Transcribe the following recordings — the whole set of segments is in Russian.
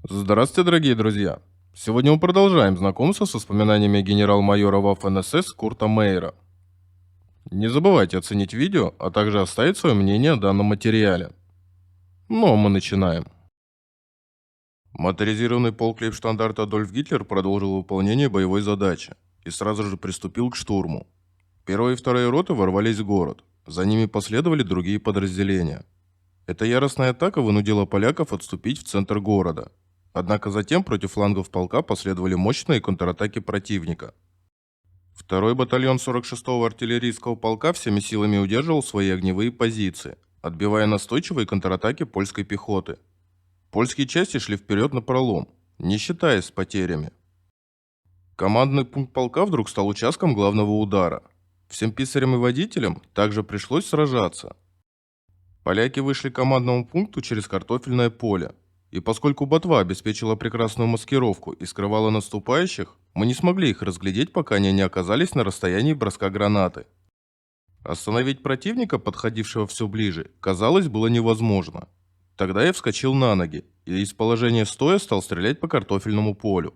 Здравствуйте, дорогие друзья! Сегодня мы продолжаем знакомство с воспоминаниями генерал-майора ВАФ-НСС Курта Мейера. Не забывайте оценить видео, а также оставить свое мнение о данном материале. Ну а мы начинаем. Моторизированный полк Лейбштандарта Адольф Гитлер продолжил выполнение боевой задачи и сразу же приступил к штурму. Первая и вторая роты ворвались в город, за ними последовали другие подразделения. Эта яростная атака вынудила поляков отступить в центр города. Однако затем против флангов полка последовали мощные контратаки противника. Второй батальон 46-го артиллерийского полка всеми силами удерживал свои огневые позиции, отбивая настойчивые контратаки польской пехоты. Польские части шли вперед напролом, не считаясь с потерями. Командный пункт полка вдруг стал участком главного удара. Всем писарям и водителям также пришлось сражаться. Поляки вышли к командному пункту через картофельное поле. И поскольку ботва обеспечила прекрасную маскировку и скрывала наступающих, мы не смогли их разглядеть, пока они не оказались на расстоянии броска гранаты. Остановить противника, подходившего все ближе, казалось, было невозможно. Тогда я вскочил на ноги и из положения стоя стал стрелять по картофельному полю.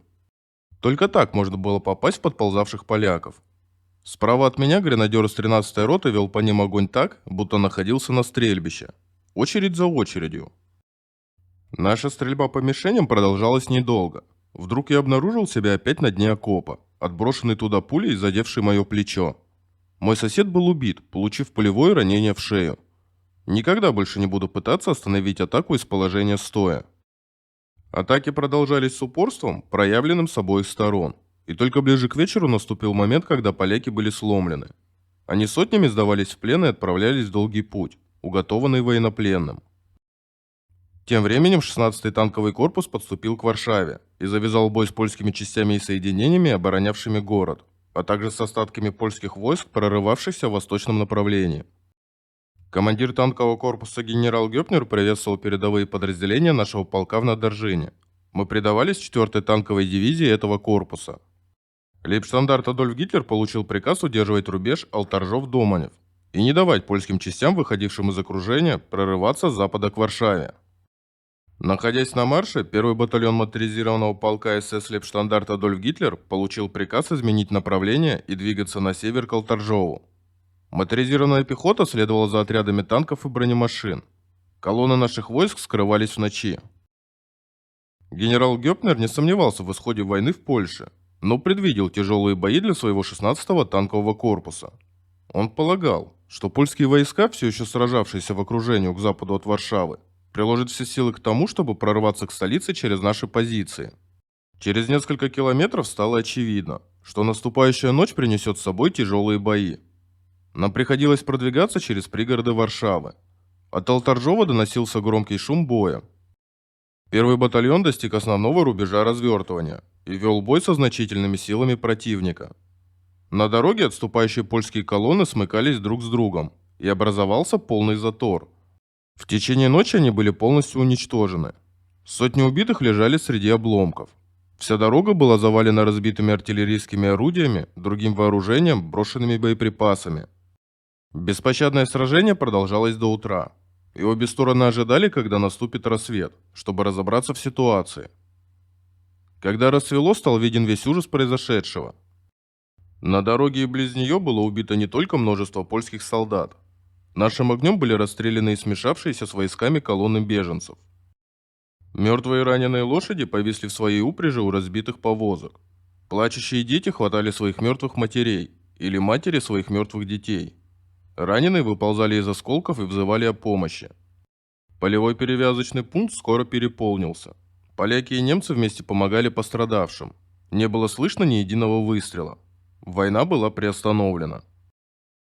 Только так можно было попасть в подползавших поляков. Справа от меня гренадер из 13-й роты вел по ним огонь так, будто находился на стрельбище. Очередь за очередью. Наша стрельба по мишеням продолжалась недолго. Вдруг я обнаружил себя опять на дне окопа, отброшенный туда пулей, задевшей мое плечо. Мой сосед был убит, получив пулевое ранение в шею. Никогда больше не буду пытаться остановить атаку из положения стоя. Атаки продолжались с упорством, проявленным с обоих сторон. И только ближе к вечеру наступил момент, когда поляки были сломлены. Они сотнями сдавались в плен и отправлялись в долгий путь, уготованный военнопленным. Тем временем 16-й танковый корпус подступил к Варшаве и завязал бой с польскими частями и соединениями, оборонявшими город, а также с остатками польских войск, прорывавшихся в восточном направлении. Командир танкового корпуса генерал Гёпнер приветствовал передовые подразделения нашего полка в Надоржине. Мы предавались 4-й танковой дивизии этого корпуса. Лейбштандарт Адольф Гитлер получил приказ удерживать рубеж Алтаржов-Доманев и не давать польским частям, выходившим из окружения, прорываться с запада к Варшаве. Находясь на марше, первый батальон моторизированного полка СС Лейбштандарт Адольф Гитлер получил приказ изменить направление и двигаться на север к Алтаржову. Моторизированная пехота следовала за отрядами танков и бронемашин. Колонны наших войск скрывались в ночи. Генерал Гёпнер не сомневался в исходе войны в Польше, но предвидел тяжелые бои для своего 16-го танкового корпуса. Он полагал, что польские войска, все еще сражавшиеся в окружении к западу от Варшавы, приложит все силы к тому, чтобы прорваться к столице через наши позиции. Через несколько километров стало очевидно, что наступающая ночь принесет с собой тяжелые бои. Нам приходилось продвигаться через пригороды Варшавы. От Алтаржова доносился громкий шум боя. Первый батальон достиг основного рубежа развертывания и вел бой со значительными силами противника. На дороге отступающие польские колонны смыкались друг с другом, и образовался полный затор. В течение ночи они были полностью уничтожены. Сотни убитых лежали среди обломков. Вся дорога была завалена разбитыми артиллерийскими орудиями, другим вооружением, брошенными боеприпасами. Беспощадное сражение продолжалось до утра, и обе стороны ожидали, когда наступит рассвет, чтобы разобраться в ситуации. Когда рассвело, стал виден весь ужас произошедшего. На дороге и близ нее было убито не только множество польских солдат. Нашим огнем были расстреляны и смешавшиеся с войсками колонны беженцев. Мертвые и раненые лошади повисли в своей упряжи у разбитых повозок. Плачущие дети хватали своих мертвых матерей или матери своих мертвых детей. Раненые выползали из осколков и взывали о помощи. Полевой перевязочный пункт скоро переполнился. Поляки и немцы вместе помогали пострадавшим. Не было слышно ни единого выстрела. Война была приостановлена.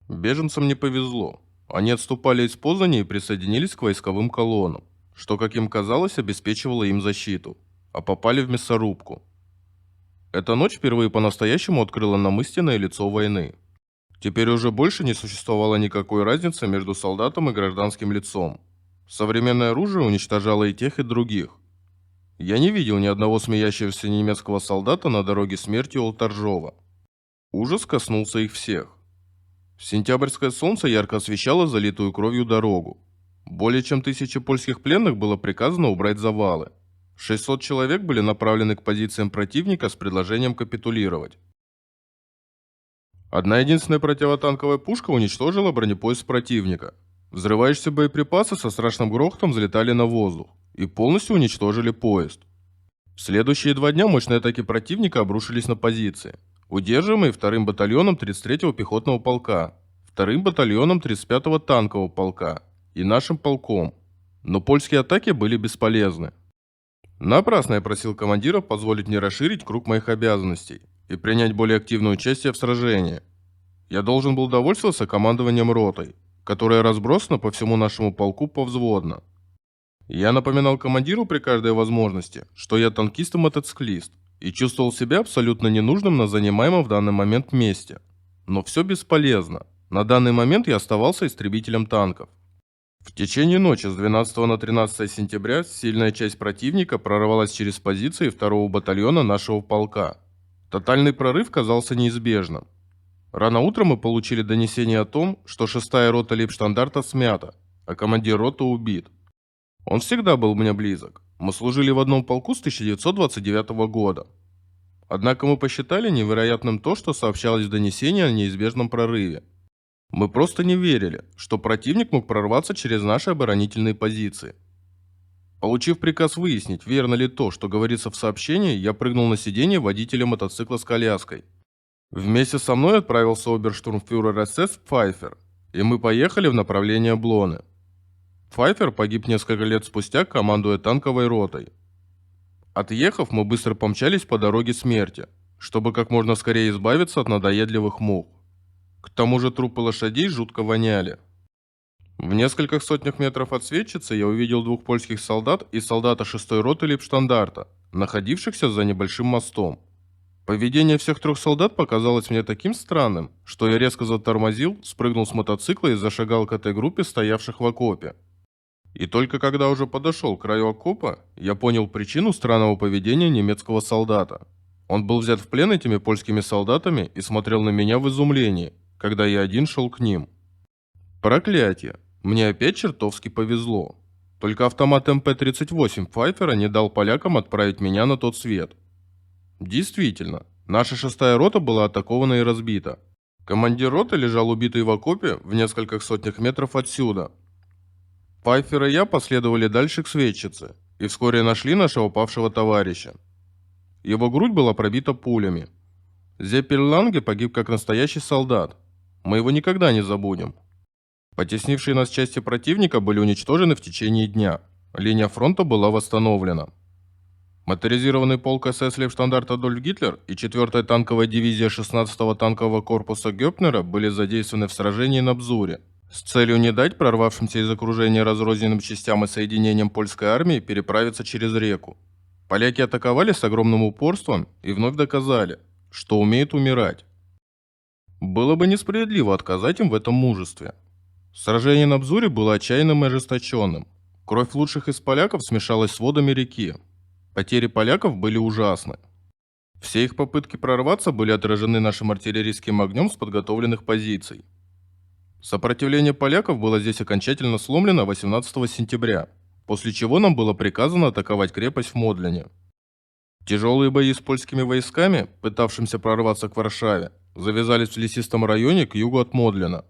Беженцам не повезло. Они отступали из Позани и присоединились к войсковым колоннам, что, как им казалось, обеспечивало им защиту, а попали в мясорубку. Эта ночь впервые по-настоящему открыла нам истинное лицо войны. Теперь уже больше не существовало никакой разницы между солдатом и гражданским лицом. Современное оружие уничтожало и тех, и других. Я не видел ни одного смеящегося немецкого солдата на дороге смерти у Алтаржова. Ужас коснулся их всех. Сентябрьское солнце ярко освещало залитую кровью дорогу. Более чем 1000 польских пленных было приказано убрать завалы. 600 человек были направлены к позициям противника с предложением капитулировать. Одна единственная противотанковая пушка уничтожила бронепоезд противника. Взрывающиеся боеприпасы со страшным грохотом взлетали на воздух и полностью уничтожили поезд. В следующие 2 дня мощные атаки противника обрушились на позиции, удерживаемые 2-м батальоном 33-го пехотного полка, 2-м батальоном 35-го танкового полка и нашим полком. Но польские атаки были бесполезны. Напрасно я просил командира позволить мне расширить круг моих обязанностей и принять более активное участие в сражении. Я должен был довольствоваться командованием ротой, которая разбросана по всему нашему полку повзводно. Я напоминал командиру при каждой возможности, что я танкист и мотоциклист, и чувствовал себя абсолютно ненужным на занимаемом в данный момент месте. Но все бесполезно. На данный момент я оставался истребителем танков. В течение ночи с 12 на 13 сентября сильная часть противника прорвалась через позиции 2-го батальона нашего полка. Тотальный прорыв казался неизбежным. Рано утром мы получили донесение о том, что 6-я рота лейбштандарта смята, а командир роты убит. Он всегда был мне близок. Мы служили в одном полку с 1929 года. Однако мы посчитали невероятным то, что сообщалось в донесении о неизбежном прорыве. Мы просто не верили, что противник мог прорваться через наши оборонительные позиции. Получив приказ выяснить, верно ли то, что говорится в сообщении, я прыгнул на сиденье водителя мотоцикла с коляской. Вместе со мной отправился оберштурмфюрер СС Пфайфер, и мы поехали в направлении Блоны. Пфайфер погиб несколько лет спустя, командуя танковой ротой. Отъехав, мы быстро помчались по дороге смерти, чтобы как можно скорее избавиться от надоедливых мух. К тому же трупы лошадей жутко воняли. В нескольких сотнях метров от Светчицы я увидел 2 польских солдат и солдата 6-й роты лейбштандарта, находившихся за небольшим мостом. Поведение всех 3 солдат показалось мне таким странным, что я резко затормозил, спрыгнул с мотоцикла и зашагал к этой группе, стоявших в окопе. И только когда уже подошел к краю окопа, я понял причину странного поведения немецкого солдата. Он был взят в плен этими польскими солдатами и смотрел на меня в изумлении, когда я один шел к ним. Проклятие! Мне опять чертовски повезло. Только автомат МП-38 Пфайфера не дал полякам отправить меня на тот свет. Действительно, наша 6-я рота была атакована и разбита. Командир роты лежал убитый в окопе в нескольких сотнях метров отсюда. Пфайфер и я последовали дальше к Светчице и вскоре нашли нашего павшего товарища. Его грудь была пробита пулями. Зеппель Ланге погиб как настоящий солдат. Мы его никогда не забудем. Потеснившие нас части противника были уничтожены в течение дня. Линия фронта была восстановлена. Моторизированный полк СС Лейбштандарт Адольф Гитлер и 4-я танковая дивизия 16-го танкового корпуса Гёпнера были задействованы в сражении на Бзуре с целью не дать прорвавшимся из окружения разрозненным частям и соединениям польской армии переправиться через реку. Поляки атаковали с огромным упорством и вновь доказали, что умеют умирать. Было бы несправедливо отказать им в этом мужестве. Сражение на Бзуре было отчаянным и ожесточенным. Кровь лучших из поляков смешалась с водами реки. Потери поляков были ужасны. Все их попытки прорваться были отражены нашим артиллерийским огнем с подготовленных позиций. Сопротивление поляков было здесь окончательно сломлено 18 сентября, после чего нам было приказано атаковать крепость в Модлине. Тяжелые бои с польскими войсками, пытавшимися прорваться к Варшаве, завязались в лесистом районе к югу от Модлина.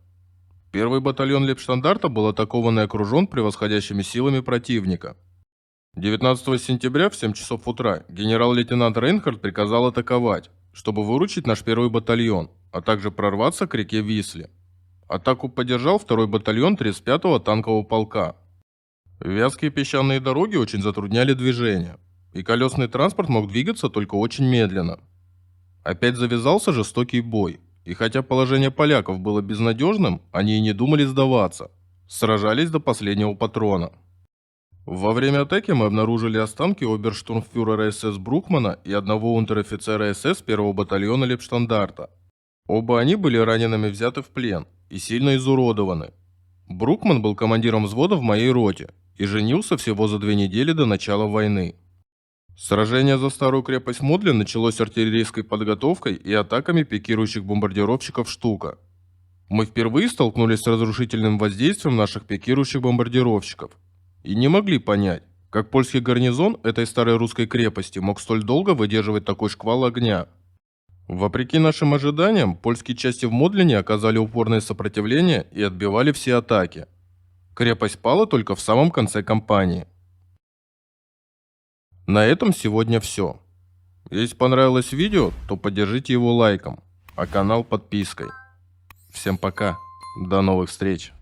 1-й батальон Лейбштандарта был атакован и окружен превосходящими силами противника. 19 сентября в 7 часов утра генерал-лейтенант Рейнхард приказал атаковать, чтобы выручить наш 1-й батальон, а также прорваться к реке Висле. Атаку поддержал 2-й батальон 35-го танкового полка. Вязкие песчаные дороги очень затрудняли движение, и колесный транспорт мог двигаться только очень медленно. Опять завязался жестокий бой, и хотя положение поляков было безнадежным, они и не думали сдаваться, сражались до последнего патрона. Во время атаки мы обнаружили останки оберштурмфюрера СС Брукмана и одного унтер-офицера СС 1-го батальона Лейбштандарта. Оба они были ранеными взяты в плен и сильно изуродованы. Брукман был командиром взвода в моей роте и женился всего за 2 недели до начала войны. Сражение за старую крепость Модлин началось артиллерийской подготовкой и атаками пикирующих бомбардировщиков «Штука». Мы впервые столкнулись с разрушительным воздействием наших пикирующих бомбардировщиков и не могли понять, Как польский гарнизон этой старой русской крепости мог столь долго выдерживать такой шквал огня? Вопреки нашим ожиданиям, польские части в Модлине оказали упорное сопротивление и отбивали все атаки. Крепость пала только в самом конце кампании. На этом сегодня все. Если понравилось видео, то поддержите его лайком, а канал подпиской. Всем пока, до новых встреч.